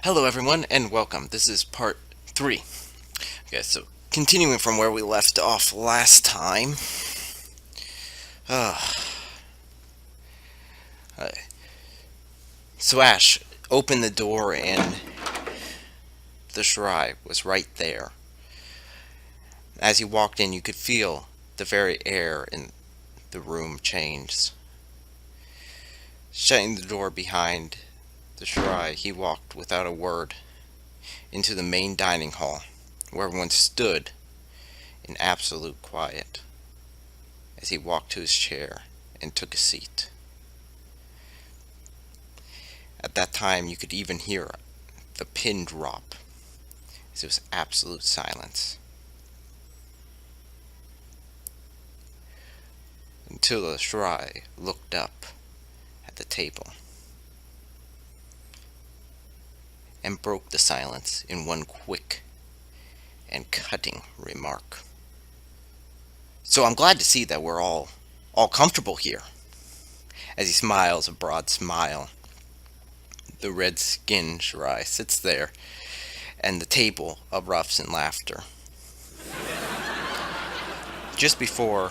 Hello, everyone, and welcome. This is part 3. Okay, so continuing from where we left off last time. Uh, uh, so Ash opened the door, and the Sherai was right there. As you walked in, you could feel the very air in the room change. Shutting the door behind the Sherai, he walked without a word into the main dining hall, where everyone stood in absolute quiet as he walked to his chair and took a seat. At that time, you could even hear the pin drop as it was absolute silence. Until the Sherai looked up at the table and broke the silence in one quick and cutting remark. So I'm glad to see that we're all comfortable here. As he smiles a broad smile, the red-skinned Sherai sits there, and the table erupts in laughter. Just before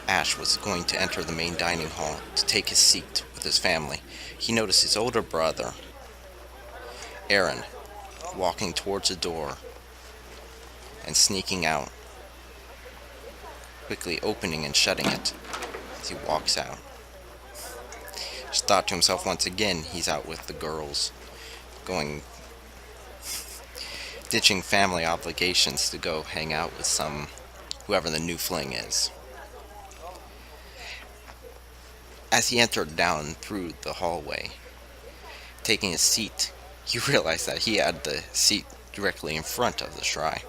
Ash was going to enter the main dining hall to take his seat with his family, he noticed his older brother, Aaron, walking towards the door and sneaking out, quickly opening and shutting it as he walks out. He thought to himself once again he's out with the girls, ditching family obligations to go hang out with whoever the new fling is. As he entered down through the hallway, taking his seat, he realized that he had the seat directly in front of the Sherai,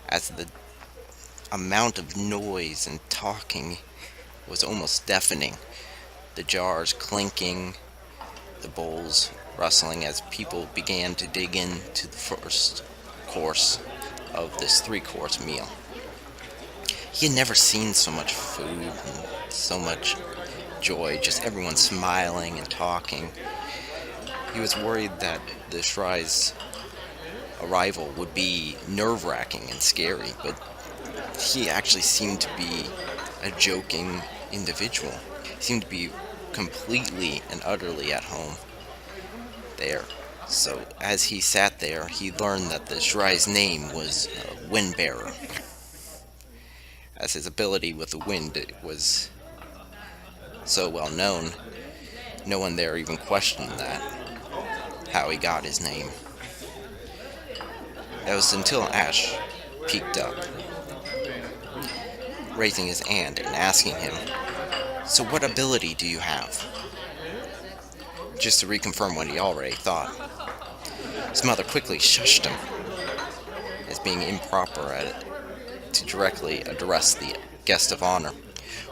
as the amount of noise and talking was almost deafening. The jars clinking, the bowls rustling as people began to dig into the first course of this 3-course meal. He had never seen so much food and so much joy, just everyone smiling and talking. He was worried that the Shrai's arrival would be nerve-wracking and scary, but he actually seemed to be a joking individual. He seemed to be completely and utterly at home there. So as he sat there, he learned that the Shrai's name was Windbearer. As his ability with the wind was so well known, no one there even questioned that, how he got his name. It was until Ash peeked up, raising his hand and asking him, "So what ability do you have?" Just to reconfirm what he already thought. His mother quickly shushed him, as being improper to directly address the guest of honor.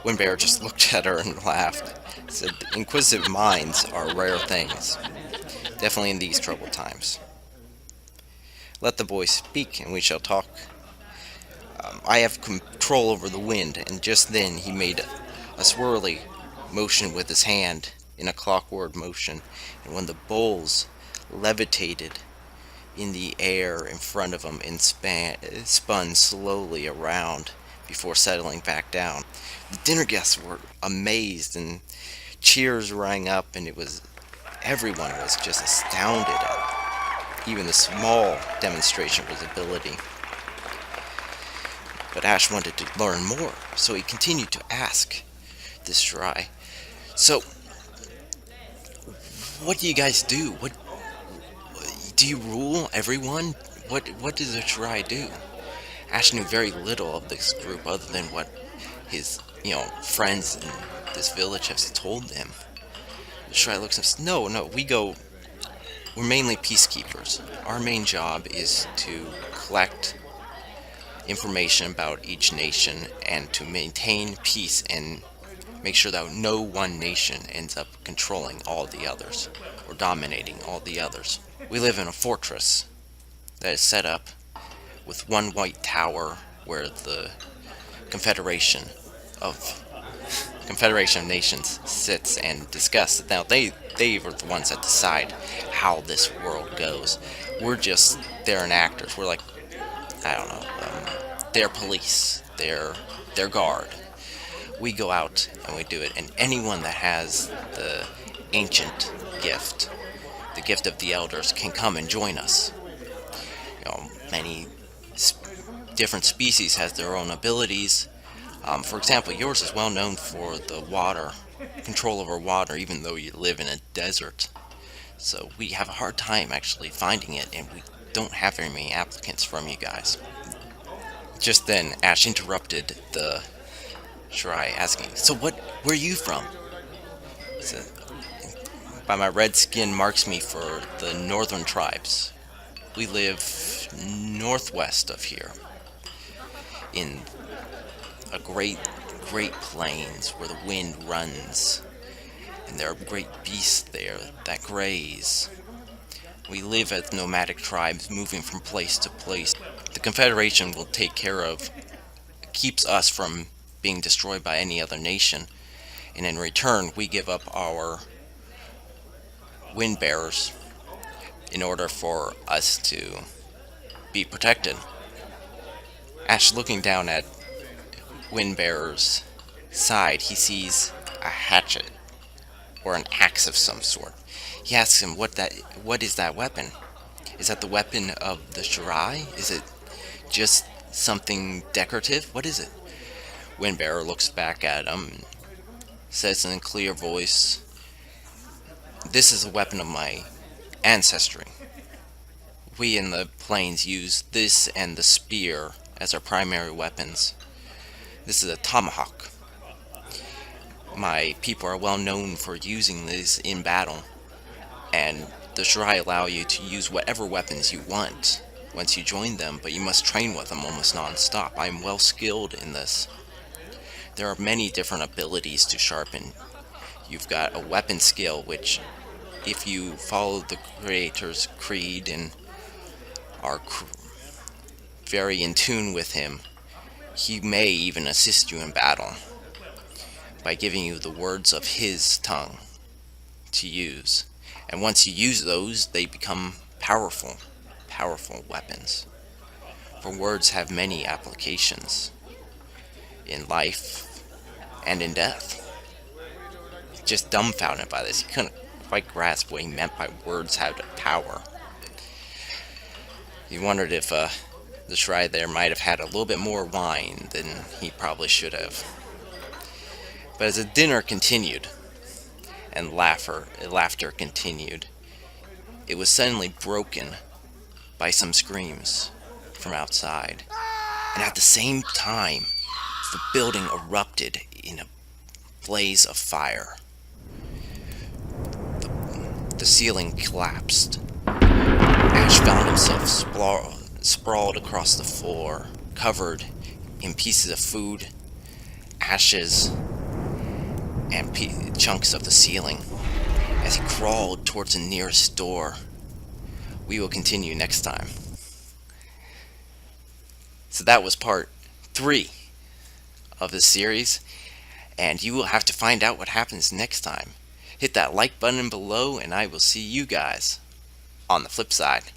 Windbearer just looked at her and laughed, said, "Inquisitive minds are rare things, definitely in these troubled times. Let the boy speak, and we shall talk. I have control over the wind," and just then he made a swirly motion with his hand in a clockwork motion, and when the bowls levitated in the air in front of him and spun slowly around before settling back down, the dinner guests were amazed and cheers rang up, and everyone was just astounded at even the small demonstration of his ability. But Ash wanted to learn more, so he continued to ask this Sherai, "So, what do you guys do? What do you rule everyone? What does a Sherai do?" Ash knew very little of this group other than what his, friends in this village have told him. The Sherai looks and says, No, we're mainly peacekeepers. Our main job is to collect information about each nation and to maintain peace and make sure that no one nation ends up controlling all the others or dominating all the others. We live in a fortress that is set up with one white tower where the Confederation of Confederation of Nations sits and discusses. Now they were the ones that decide how this world goes. We're just they're enactors. We're like I don't know. Their police, their guard. We go out and we do it, and anyone that has the ancient gift, the gift of the elders, can come and join us. Many different species has their own abilities. For example, yours is well known for the water, control over water, even though you live in a desert. So we have a hard time actually finding it, and we don't have very many applicants from you guys. Just then, Ash interrupted the Sherai, asking, "So where are you from?" So, by my red skin marks me for the northern tribes. We live northwest of here, in a great plains where the wind runs, and there are great beasts there that graze. We live as nomadic tribes moving from place to place. The Confederation will take care of, keeps us from being destroyed by any other nation, and in return we give up our wind bearers in order for us to be protected. Ash, looking down at Windbearer's side, he sees a hatchet or an axe of some sort. He asks him what is that weapon? Is that the weapon of the Sherai? Is it just something decorative? What is it? Windbearer looks back at him and says in a clear voice, "This is a weapon of my ancestry. We in the plains use this and the spear as our primary weapons. This is a tomahawk. My people are well known for using this in battle, and the Shirai allow you to use whatever weapons you want once you join them, but you must train with them almost non-stop. I am well skilled in this. There are many different abilities to sharpen. You've got a weapon skill, which, if you follow the Creator's creed and are very in tune with him, he may even assist you in battle by giving you the words of his tongue to use. And once you use those, they become powerful weapons. For words have many applications in life and in death." Just dumbfounded by this, he couldn't quite grasp what he meant by words had power. He wondered if the Shirai there might have had a little bit more wine than he probably should have. But as the dinner continued, and laughter continued, it was suddenly broken by some screams from outside. And at the same time, the building erupted in a blaze of fire. The ceiling collapsed. Ash found himself sprawled across the floor, covered in pieces of food, ashes, and chunks of the ceiling. As he crawled towards the nearest door. We will continue next time. So that was part 3 of this series, and you will have to find out what happens next time. Hit that like button below, and I will see you guys on the flip side.